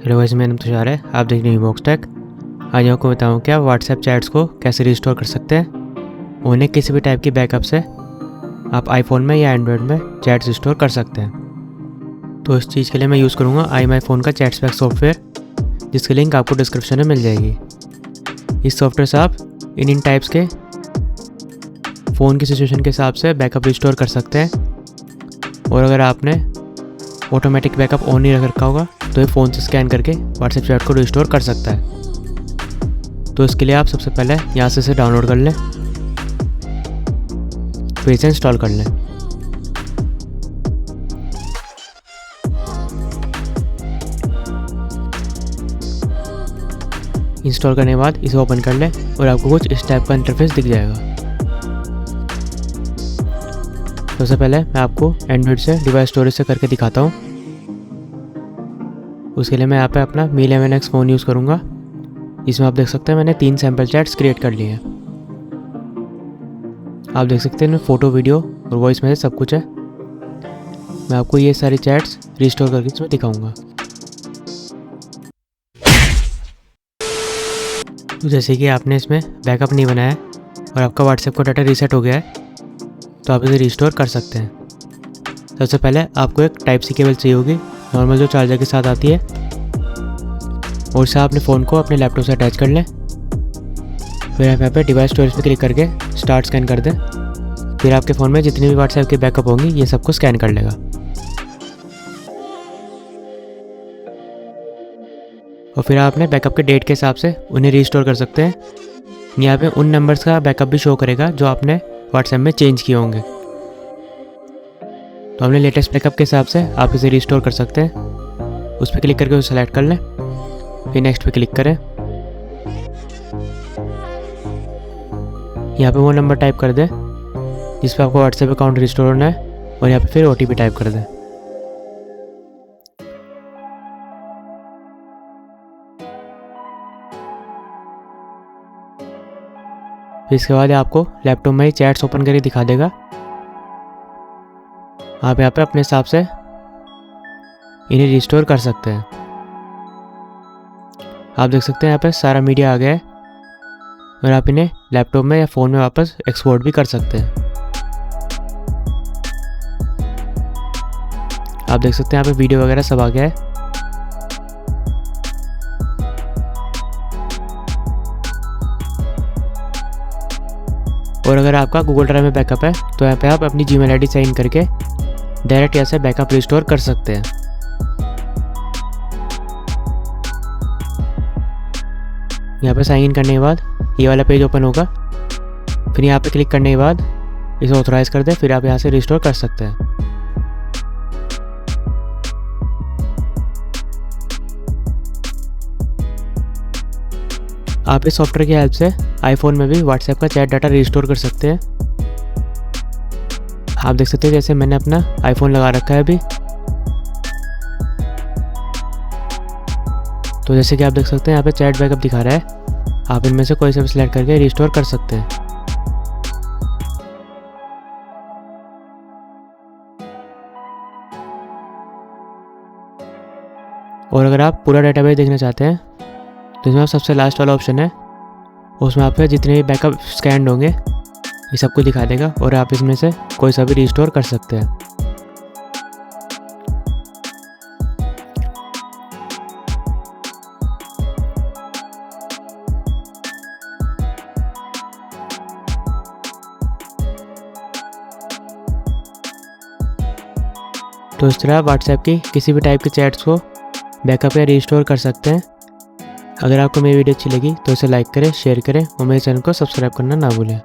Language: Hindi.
हेलो गाइस, मेरा नाम तुषार है। आप देख रहे हैं बॉक्स टेक। आज मैं आपको बताऊँ कि आप व्हाट्सएप चैट्स को कैसे रिस्टोर कर सकते हैं। उन्हें किसी भी टाइप की बैकअप से आप आईफोन में या एंड्रॉयड में चैट्स रिस्टोर कर सकते हैं। तो इस चीज़ के लिए मैं यूज़ करूँगा माई फ़ोन का चैट्सपैक सॉफ्टवेयर, जिसकी लिंक आपको डिस्क्रिप्शन में मिल जाएगी। इस सॉफ्टवेयर से आप इन टाइप्स के फ़ोन की सिचुएशन के हिसाब से बैकअप रिस्टोर कर सकते हैं। और अगर आपने ऑटोमेटिक बैकअप ऑन नहीं रख रखा होगा तो ये फ़ोन से स्कैन करके व्हाट्सएप चैट को रिस्टोर कर सकता है। तो इसके लिए आप सबसे पहले यहाँ से इसे डाउनलोड कर लें, फिर इसे इंस्टॉल कर लें। इंस्टॉल करने के बाद इसे ओपन कर लें और आपको कुछ इस टाइप का इंटरफेस दिख जाएगा। सबसे पहले मैं आपको एंड्रॉयड से डिवाइस स्टोरेज से करके दिखाता हूँ। उसके लिए मैं यहाँ पे अपना Mi 11X फ़ोन यूज़ करूँगा। इसमें आप देख सकते हैं मैंने 3 सैम्पल चैट्स क्रिएट कर लिए हैं। आप देख सकते हैं इनमें फ़ोटो, वीडियो और वॉइस में सब कुछ है। मैं आपको ये सारी चैट्स रिस्टोर करके इसमें दिखाऊँगा। तो जैसे कि आपने इसमें बैकअप नहीं बनाया है और आपका व्हाट्सएप का डाटा रीसेट हो गया है, तो आप इसे रिस्टोर कर सकते हैं। सबसे पहले आपको एक टाइप सी केबल चाहिए होगी, नॉर्मल जो चार्जर के साथ आती है, और इससे अपने फ़ोन को अपने लैपटॉप से अटैच कर लें। फिर आप यहाँ पे डिवाइस स्टोरेज पे क्लिक करके स्टार्ट स्कैन कर दें। फिर आपके फ़ोन में जितनी भी व्हाट्सएप की बैकअप होंगी ये सबको स्कैन कर लेगा। और फिर आप अपने बैकअप के डेट के हिसाब से उन्हें रिस्टोर कर सकते हैं। यहाँ पे उन नंबर्स का बैकअप भी शो करेगा जो आपने व्हाट्सएप में चेंज किए होंगे। तो हमने लेटेस्ट बैकअप के हिसाब से आप इसे रिस्टोर कर सकते हैं। उस पर क्लिक करके उसे सेलेक्ट कर लें, फिर नेक्स्ट पे क्लिक करें। यहाँ पे वो नंबर टाइप कर दें जिस पे आपको व्हाट्सएप अकाउंट रिस्टोर होना है, और यहाँ पे फिर OTP टाइप कर दें। फिर इसके बाद आपको लैपटॉप में ही चैट्स ओपन करके दिखा देगा। आप यहाँ पे अपने हिसाब से इन्हें रिस्टोर कर सकते हैं। आप देख सकते हैं यहाँ पे सारा मीडिया आ गया है, और आप इन्हें लैपटॉप में या फ़ोन में वापस एक्सपोर्ट भी कर सकते हैं। आप देख सकते हैं यहाँ पे वीडियो वगैरह सब आ गया है। और अगर आपका गूगल ड्राइव में बैकअप है तो यहाँ पे आप अपनी Gmail ID साइन करके डायरेक्ट यहाँ से बैकअप रिस्टोर कर सकते हैं। यहाँ पे साइन इन करने के बाद ये वाला पेज ओपन होगा। फिर यहाँ पे क्लिक करने के बाद इसे ऑथराइज कर दें, फिर आप यहाँ से रिस्टोर कर सकते हैं। आप इस सॉफ्टवेयर की हेल्प से आईफोन में भी व्हाट्सएप का चैट डाटा रिस्टोर कर सकते हैं। आप देख सकते हैं जैसे मैंने अपना आईफोन लगा रखा है अभी। तो जैसे कि आप देख सकते हैं यहाँ पे चैट बैकअप दिखा रहा है। आप इनमें से कोई सा भी सिलेक्ट करके रिस्टोर कर सकते हैं। और अगर आप पूरा डेटाबेस देखना चाहते हैं तो इसमें सबसे लास्ट वाला ऑप्शन है, उसमें आप जितने भी बैकअप स्कैन होंगे ये सबको दिखा देगा, और आप इसमें से कोई सा भी रिस्टोर कर सकते हैं। तो इस तरह व्हाट्सएप की किसी भी टाइप के चैट्स को बैकअप या रिस्टोर कर सकते हैं। अगर आपको मेरी वीडियो अच्छी लगी तो इसे लाइक करें, शेयर करें और मेरे चैनल को सब्सक्राइब करना ना भूलें।